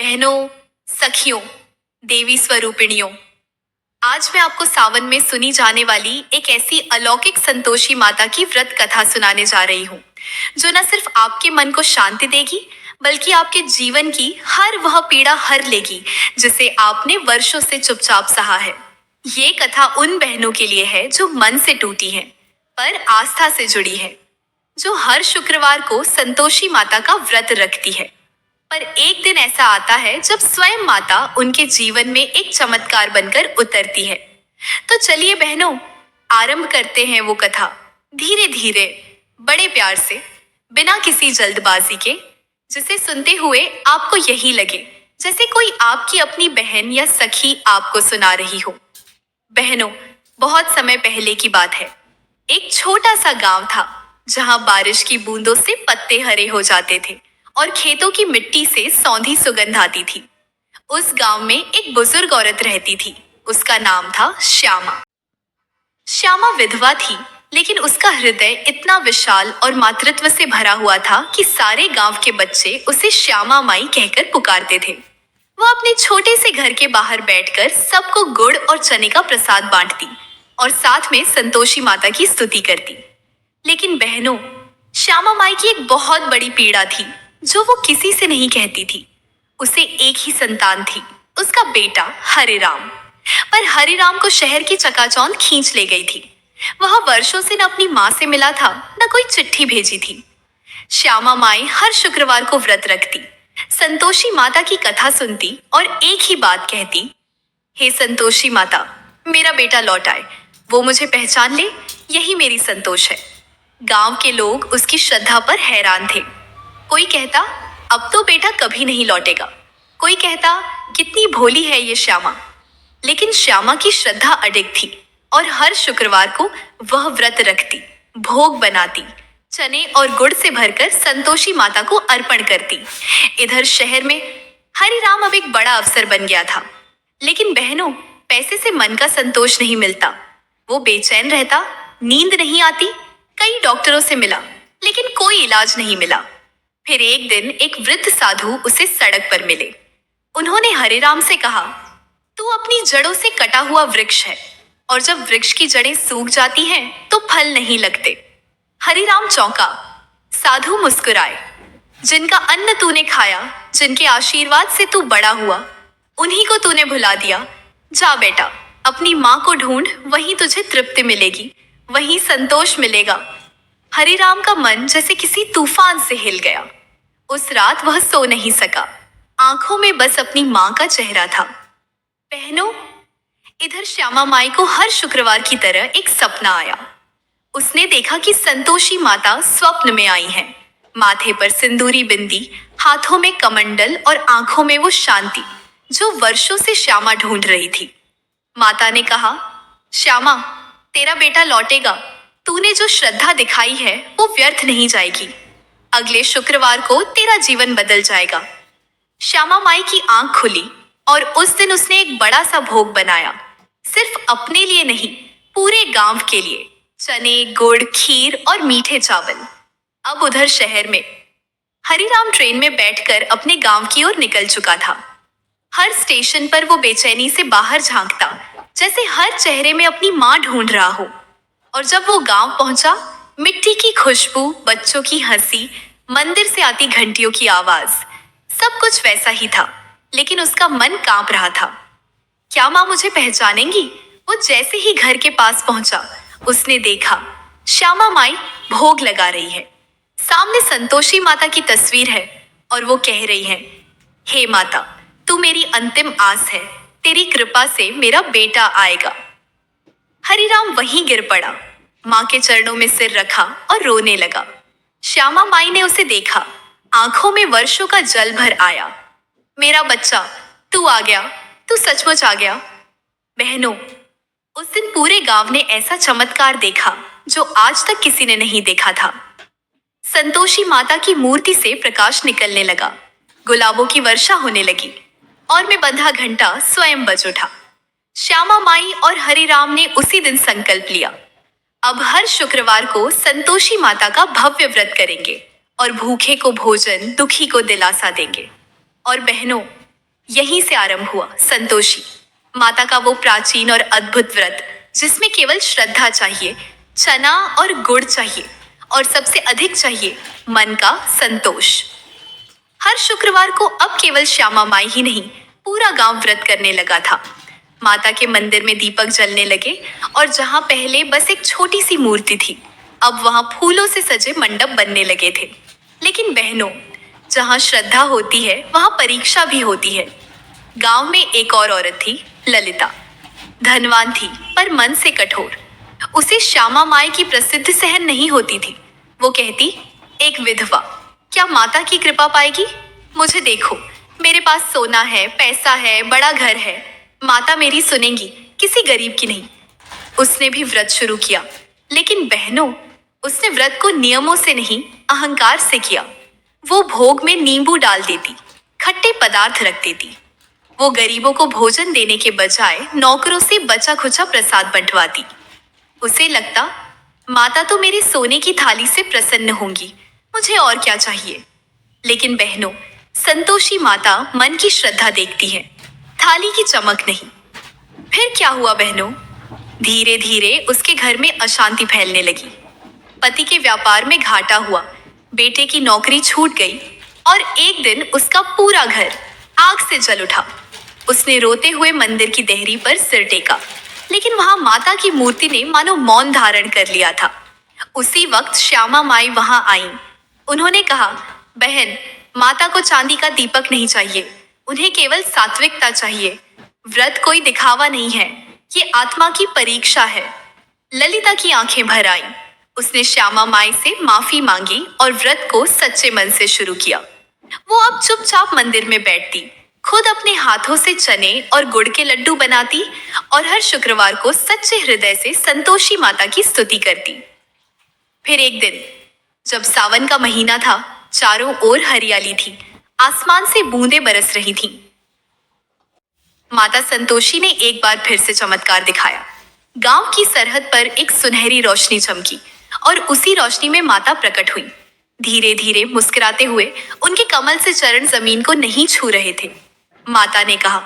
बहनों, सखियों, देवी स्वरूपिणियों, आज मैं आपको सावन में सुनी जाने वाली एक ऐसी अलौकिक संतोषी माता की व्रत कथा सुनाने जा रही हूँ, जो न सिर्फ आपके मन को शांति देगी, बल्कि आपके जीवन की हर वह पीड़ा हर लेगी, जिसे आपने वर्षों से चुपचाप सहा है। ये कथा उन बहनों के लिए है जो मन से टूटी हैं, पर आस्था से जुड़ी है, जो हर शुक्रवार को संतोषी माता का व्रत रखती है। पर एक दिन ऐसा आता है जब स्वयं माता उनके जीवन में एक चमत्कार बनकर उतरती है। तो चलिए बहनों, आरंभ करते हैं वो कथा, धीरे धीरे, बड़े प्यार से, बिना किसी जल्दबाजी के, जिसे सुनते हुए आपको यही लगे जैसे कोई आपकी अपनी बहन या सखी आपको सुना रही हो। बहनों, बहुत समय पहले की बात है। एक छोटा सा गांव था, जहां बारिश की बूंदों से पत्ते हरे हो जाते थे और खेतों की मिट्टी से सौंधी सुगंध आती थी। उस गांव में एक बुजुर्ग औरत रहती थी। उसका नाम था श्यामा। श्यामा विधवा थी, लेकिन उसका हृदय इतना विशाल और मातृत्व से भरा हुआ था कि सारे गांव के बच्चे उसे श्यामा माई कहकर पुकारते थे। वह अपने छोटे से घर के बाहर बैठकर सबको गुड़ और चने का प्रसाद बांटती और साथ में संतोषी माता की स्तुति करती। लेकिन बहनों, श्यामा माई की एक बहुत बड़ी पीड़ा थी, जो वो किसी से नहीं कहती थी। उसे एक ही संतान थी, उसका बेटा हरिराम। पर हरिराम को शहर की चकाचौंध खींच ले गई थी। वह वर्षों से न अपनी माँ से मिला था, न कोई चिट्ठी भेजी थी। श्यामा माई हर शुक्रवार को व्रत रखती, संतोषी माता की कथा सुनती और एक ही बात कहती, हे संतोषी माता, मेरा बेटा लौट आए, वो मुझे पहचान ले, यही मेरी संतोष है। गांव के लोग उसकी श्रद्धा पर हैरान थे। कोई कहता, अब तो बेटा कभी नहीं लौटेगा। कोई कहता, कितनी भोली है ये श्यामा। लेकिन श्यामा की श्रद्धा अडिग थी और हर शुक्रवार को वह व्रत रखती, भोग बनाती, चने और गुड़ से भरकर संतोषी माता को अर्पण करती। इधर शहर में हरिराम अब एक बड़ा अफसर बन गया था। लेकिन बहनों, पैसे से मन का संतोष नहीं मिलता। वो बेचैन रहता, नींद नहीं आती। कई डॉक्टरों से मिला, लेकिन कोई इलाज नहीं मिला। फिर एक दिन एक वृद्ध साधु उसे सड़क पर मिले। उन्होंने हरिराम से कहा, तू अपनी जड़ों से कटा हुआ वृक्ष है, और जब वृक्ष की जड़ें सूख जाती हैं तो फल नहीं लगते। हरिराम चौंका। साधु मुस्कुराए। जिनका अन्न तूने खाया, जिनके आशीर्वाद से तू बड़ा हुआ, उन्हीं को तूने भुला दिया। जा बेटा, अपनी माँ को ढूंढ, वहीं तुझे तृप्ति मिलेगी, वहीं संतोष मिलेगा। हरिराम का मन जैसे किसी तूफान से हिल गया। उस रात वह सो नहीं सका। आंखों में बस अपनी माँ का चेहरा था। बहनों, इधर श्यामा माई को हर शुक्रवार की तरह एक सपना आया। उसने देखा कि संतोषी माता स्वप्न में आई हैं। माथे पर सिंदूरी बिंदी, हाथों में कमंडल और आंखों में वो शांति जो वर्षों से श्यामा ढूंढ रही थी। माता ने कहा, श्यामा, तेरा बेटा लौटेगा। तूने जो श्रद्धा दिखाई है वो व्यर्थ नहीं जाएगी। अगले शुक्रवार को तेरा जीवन बदल जाएगा। श्यामा माई की आंख खुली और उस दिन उसने एक बड़ा सा भोग बनाया, सिर्फ अपने लिए नहीं, पूरे गांव के लिए। चने, गुड़, खीर और मीठे चावल। अब उधर शहर में हरिराम ट्रेन में बैठकर अपने गांव की ओर निकल चुका था। हर स्टेशन पर वो बेचैनी से बाहर झांकता, जैसे हर चेहरे में अपनी माँ ढूंढ रहा हो। और जब वो गांव पहुंचा, मिट्टी की खुशबू, बच्चों की हंसी, मंदिर से आती घंटियों की आवाज, सब कुछ वैसा ही था। लेकिन उसका मन कांप रहा था। क्या माँ मुझे पहचानेंगी? वो जैसे ही घर के पास पहुंचा, उसने देखा श्यामा माई भोग लगा रही है। सामने संतोषी माता की तस्वीर है और वो कह रही है, हे माता, तू मेरी अंतिम आस है, तेरी कृपा से मेरा बेटा आएगा। हरिराम वहीं गिर पड़ा, माँ के चरणों में सिर रखा और रोने लगा। श्यामा माई ने उसे देखा, आंखों में वर्षों का जल भर आया। मेरा बच्चा, तू आ गया, तू सचमुच आ गया। बहनों, उस दिन पूरे गांव ने ऐसा चमत्कार देखा जो आज तक किसी ने नहीं देखा था। संतोषी माता की मूर्ति से प्रकाश निकलने लगा, गुलाबों की वर्षा होने लगी और में बंधा घंटा स्वयं बज उठा। श्यामा माई और हरिराम ने उसी दिन संकल्प लिया, अब हर शुक्रवार को संतोषी माता का भव्य व्रत करेंगे और भूखे को भोजन, दुखी को दिलासा देंगे। और बहनों, यहीं से आरंभ हुआ संतोषी माता का वो प्राचीन और अद्भुत व्रत जिसमें केवल श्रद्धा चाहिए, चना और गुड़ चाहिए और सबसे अधिक चाहिए मन का संतोष। हर शुक्रवार को अब केवल श्यामा माई ही नहीं, पूरा गांव व्रत करने लगा था। माता के मंदिर में दीपक जलने लगे और जहां पहले बस एक छोटी सी मूर्ति थी, अब वहां फूलों से सजे मंडप बनने लगे थे। लेकिन बहनों, जहां श्रद्धा होती है वहां परीक्षा भी होती है। गांव में एक और औरत थी, ललिता। धनवान थी पर मन से कठोर। उसे श्यामा माई की प्रसिद्धि सहन नहीं होती थी। वो कहती, एक विधवा क्या माता की कृपा पाएगी? मुझे देखो, मेरे पास सोना है, पैसा है, बड़ा घर है, माता मेरी सुनेंगी, किसी गरीब की नहीं। उसने भी व्रत शुरू किया, लेकिन बहनों, उसने व्रत को नियमों से नहीं, अहंकार से किया। वो भोग में नींबू डाल देती, खट्टे पदार्थ रख देती। वो गरीबों को भोजन देने के बजाय नौकरों से बचा खुचा प्रसाद बंटवाती। उसे लगता, माता तो मेरे सोने की थाली से प्रसन्न होंगी, मुझे और क्या चाहिए। लेकिन बहनों, संतोषी माता मन की श्रद्धा देखती है, थाली की चमक नहीं। फिर क्या हुआ बहनों? धीरे धीरे उसके घर में अशांति फैलने लगी। पति के व्यापार में घाटा हुआ, बेटे की नौकरी छूट गई और एक दिन उसका पूरा घर आग से जल उठा। उसने रोते हुए मंदिर की देहरी पर सिर टेका, लेकिन वहां माता की मूर्ति ने मानो मौन धारण कर लिया था। उसी वक्त श्यामा माई वहां आई। उन्होंने कहा, बहन, माता को चांदी का दीपक नहीं चाहिए, उन्हें केवल सात्विकता चाहिए। व्रत कोई दिखावा नहीं है, ये आत्मा की परीक्षा है। ललिता की आंखें भर आईं। उसने श्यामा माई से माफी मांगी और व्रत को सच्चे मन से शुरू किया। वो अब चुपचाप मंदिर में बैठती, खुद अपने हाथों से चने और गुड़ के लड्डू बनाती और हर शुक्रवार को सच्चे हृदय से संतोषी माता की स्तुति करती। फिर एक दिन, जब सावन का महीना था, चारों ओर हरियाली थी, आसमान से बूंदें बरस रही थीं। माता संतोषी ने एक बार फिर से चमत्कार दिखाया। गांव की सरहद पर एक सुनहरी रोशनी चमकी और उसी रोशनी में माता प्रकट हुई। धीरे धीरे मुस्कुराते हुए उनके कमल से चरण जमीन को नहीं छू रहे थे। माता ने कहा,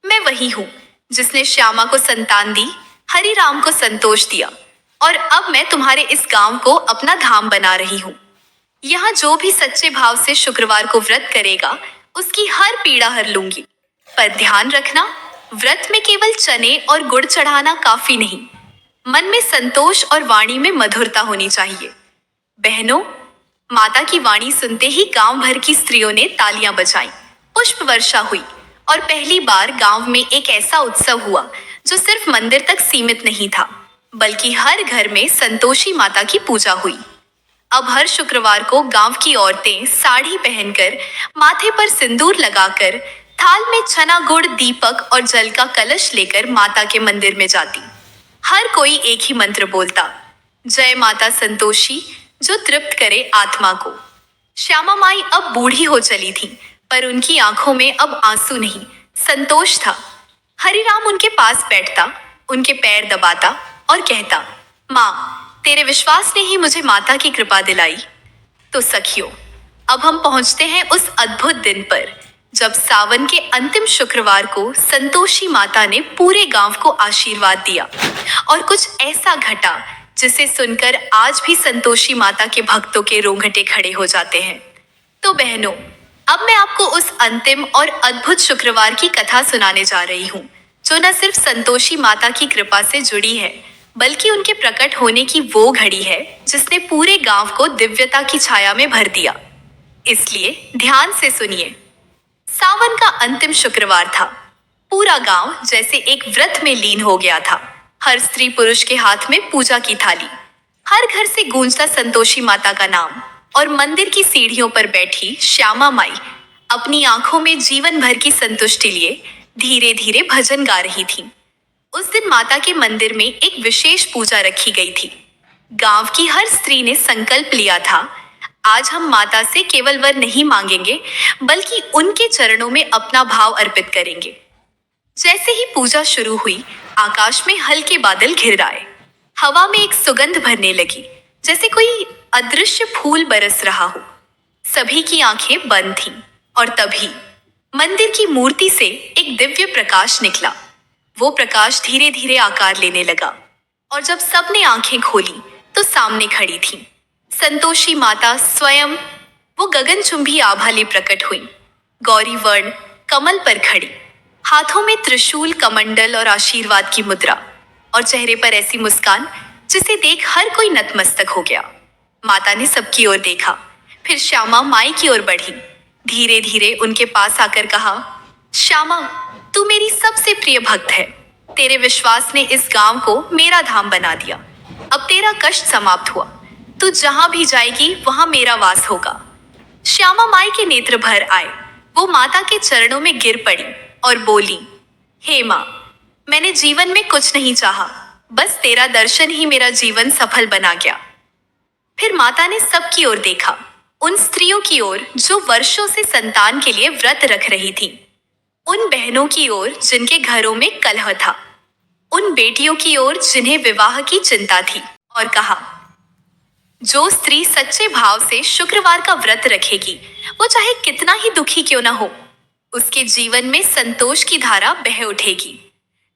मैं वही हूँ जिसने श्यामा को संतान दी, हरि राम को संतोष दिया और अब मैं तुम्हारे इस गांव को अपना धाम बना रही हूँ। यहाँ जो भी सच्चे भाव से शुक्रवार को व्रत करेगा, उसकी हर पीड़ा हर लूंगी। पर ध्यान रखना, व्रत में केवल चने और गुड़ चढ़ाना काफी नहीं, मन में संतोष और वाणी में मधुरता होनी चाहिए। बहनों, माता की वाणी सुनते ही गांव भर की स्त्रियों ने तालियां बजाईं, पुष्प वर्षा हुई और पहली बार गांव में एक ऐसा उत्सव हुआ जो सिर्फ मंदिर तक सीमित नहीं था, बल्कि हर घर में संतोषी माता की पूजा हुई। अब हर शुक्रवार को गांव की औरतें साड़ी पहनकर, माथे पर सिंदूर लगाकर, थाल में चना गुड़, दीपक और जल का कलश लेकर माता के मंदिर में जाती। हर कोई एक ही मंत्र बोलता, जय माता संतोषी, जो तृप्त करे आत्मा को। श्यामा माई अब बूढ़ी हो चली थी, पर उनकी आंखों में अब आंसू नहीं, संतोष था। हरिराम उनके पास बैठता, उनके पैर दबाता और कहता, माँ, तेरे विश्वास ने ही मुझे माता की कृपा दिलाई। तो सखियों, अब हम पहुंचते हैं उस अद्भुत दिन पर, जब सावन के अंतिम शुक्रवार को संतोषी माता ने पूरे गांव को आशीर्वाद दिया और कुछ ऐसा घटा जिसे सुनकर आज भी संतोषी माता के भक्तों के रोंगटे खड़े हो जाते हैं। तो बहनों, अब मैं आपको उस अंतिम और अद्भुत शुक्रवार की कथा सुनाने जा रही हूँ, जो न सिर्फ संतोषी माता की कृपा से जुड़ी है, बल्कि उनके प्रकट होने की वो घड़ी है जिसने पूरे गांव को दिव्यता की छाया में भर दिया। इसलिए ध्यान से सुनिए। सावन का अंतिम शुक्रवार था। पूरा गांव जैसे एक व्रत में लीन हो गया था। हर स्त्री पुरुष के हाथ में पूजा की थाली, हर घर से गूंजता संतोषी माता का नाम और मंदिर की सीढ़ियों पर बैठी श्यामा माई अपनी आंखों में जीवन भर की संतुष्टि लिए धीरे धीरे भजन गा रही थी। उस दिन माता के मंदिर में एक विशेष पूजा रखी गई थी। गांव की हर स्त्री ने संकल्प लिया था, आज हम माता से केवल वर नहीं मांगेंगे, बल्कि उनके चरणों में अपना भाव अर्पित करेंगे। जैसे ही पूजा शुरू हुई, आकाश में हल्के बादल घिर आए। हवा में एक सुगंध भरने लगी, जैसे कोई अदृश्य फूल बरस रहा हो। सभी की आंखें बंद थीं और तभी मंदिर की मूर्ति से एक दिव्य प्रकाश निकला। वो प्रकाश धीरे धीरे आकार लेने लगा और जब सबने आंखें खोली तो सामने खड़ी थी संतोषी माता स्वयं। वो गगनचुंबी आभा ले प्रकट हुई, गौरी वर्ण कमल पर खड़ी, हाथों में त्रिशूल कमंडल और आशीर्वाद की मुद्रा, और चेहरे पर ऐसी मुस्कान जिसे देख हर कोई नतमस्तक हो गया। माता ने सबकी ओर देखा, फिर श्यामा माई की ओर बढ़ी, धीरे धीरे उनके पास आकर कहा, श्यामा, तू मेरी सबसे प्रिय भक्त है। तेरे विश्वास ने इस गांव को मेरा धाम बना दिया। अब तेरा कष्ट समाप्त हुआ। तू जहां भी जाएगी वहां मेरा वास होगा। श्यामा माई के नेत्र भर आए। वो माता के चरणों में गिर पड़ी और बोली, हे माँ, मैंने जीवन में कुछ नहीं चाहा, बस तेरा दर्शन ही मेरा जीवन सफल बना गया। फिर माता ने सबकी ओर देखा, उन स्त्रियों की ओर जो वर्षों से संतान के लिए व्रत रख रही थी, उन बहनों की ओर जिनके घरों में कलह था, उन बेटियों की ओर जिन्हें विवाह की चिंता थी, और कहा, जो स्त्री सच्चे भाव से शुक्रवार का व्रत रखेगी, वो चाहे कितना ही दुखी क्यों ना हो, उसके जीवन में संतोष की धारा बह उठेगी।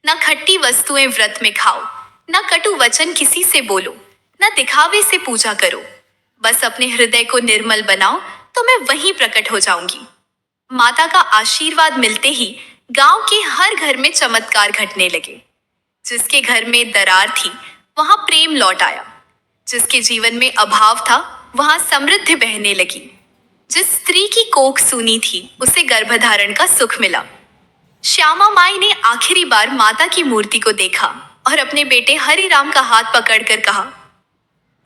न खट्टी वस्तुएं व्रत में खाओ, न कटु वचन किसी से बोलो, न दिखावे से पूजा करो, बस अपने हृदय को निर्मल बनाओ तो मैं वहीं प्रकट हो जाऊंगी। माता का आशीर्वाद मिलते ही गांव के हर घर में चमत्कार घटने लगे। जिसके घर में दरार थी वहां प्रेम लौट आया, जिसके जीवन में अभाव था वहां समृद्धि बहने लगी, जिस स्त्री की कोख सूनी थी उसे गर्भधारण का सुख मिला। श्यामा माई ने आखिरी बार माता की मूर्ति को देखा और अपने बेटे हरिराम का हाथ पकड़कर कहा,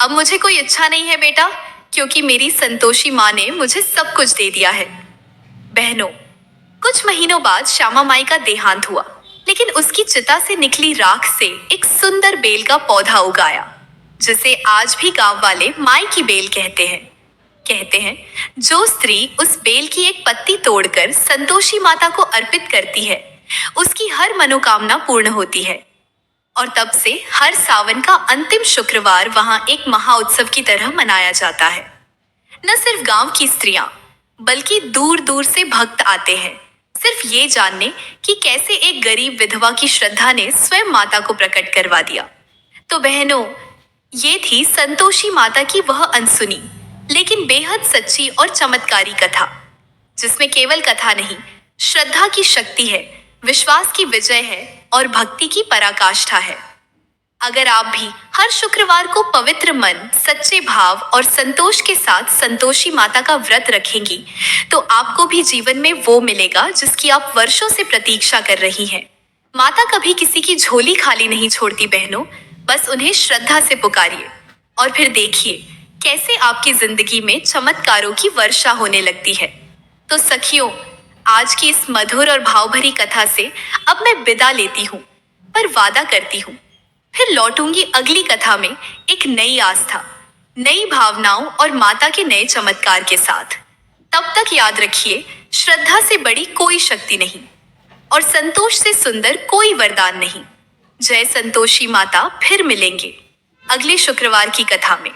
अब मुझे कोई इच्छा नहीं है बेटा, क्योंकि मेरी संतोषी माँ ने मुझे सब कुछ दे दिया है। बहनों, कुछ महीनों बाद श्यामा माई का देहांत हुआ, लेकिन उसकी चिता से निकली राख से एक सुंदर बेल का पौधा उगाया, जिसे आज भी गांव वाले माई की बेल कहते हैं। कहते हैं, जो स्त्री उस बेल की एक पत्ती तोड़कर संतोषी माता को अर्पित करती है, उसकी हर मनोकामना पूर्ण होती है। और तब से हर सावन का अंतिम शुक्रवार वहां एक महाउत्सव की तरह मनाया जाता है। न सिर्फ गांव की स्त्रियां, बल्कि दूर दूर से भक्त आते हैं, सिर्फ ये जानने कि कैसे एक गरीब विधवा की श्रद्धा ने स्वयं माता को प्रकट करवा दिया। तो बहनों, ये थी संतोषी माता की वह अनसुनी लेकिन बेहद सच्ची और चमत्कारी कथा, जिसमें केवल कथा नहीं, श्रद्धा की शक्ति है, विश्वास की विजय है और भक्ति की पराकाष्ठा है। अगर आप भी हर शुक्रवार को पवित्र मन, सच्चे भाव और संतोष के साथ संतोषी माता का व्रत रखेंगी, तो आपको भी जीवन में वो मिलेगा जिसकी आप वर्षों से प्रतीक्षा कर रही हैं। माता कभी किसी की झोली खाली नहीं छोड़ती बहनों, बस उन्हें श्रद्धा से पुकारिए और फिर देखिए कैसे आपकी जिंदगी में चमत्कारों की वर्षा होने लगती है। तो सखियों, आज की इस मधुर और भावभरी कथा से अब मैं विदा लेती हूँ, पर वादा करती हूँ फिर लौटूंगी अगली कथा में एक नई आस्था, नई भावनाओं और माता के नए चमत्कार के साथ। तब तक याद रखिए, श्रद्धा से बड़ी कोई शक्ति नहीं और संतोष से सुंदर कोई वरदान नहीं। जय संतोषी माता। फिर मिलेंगे अगले शुक्रवार की कथा में।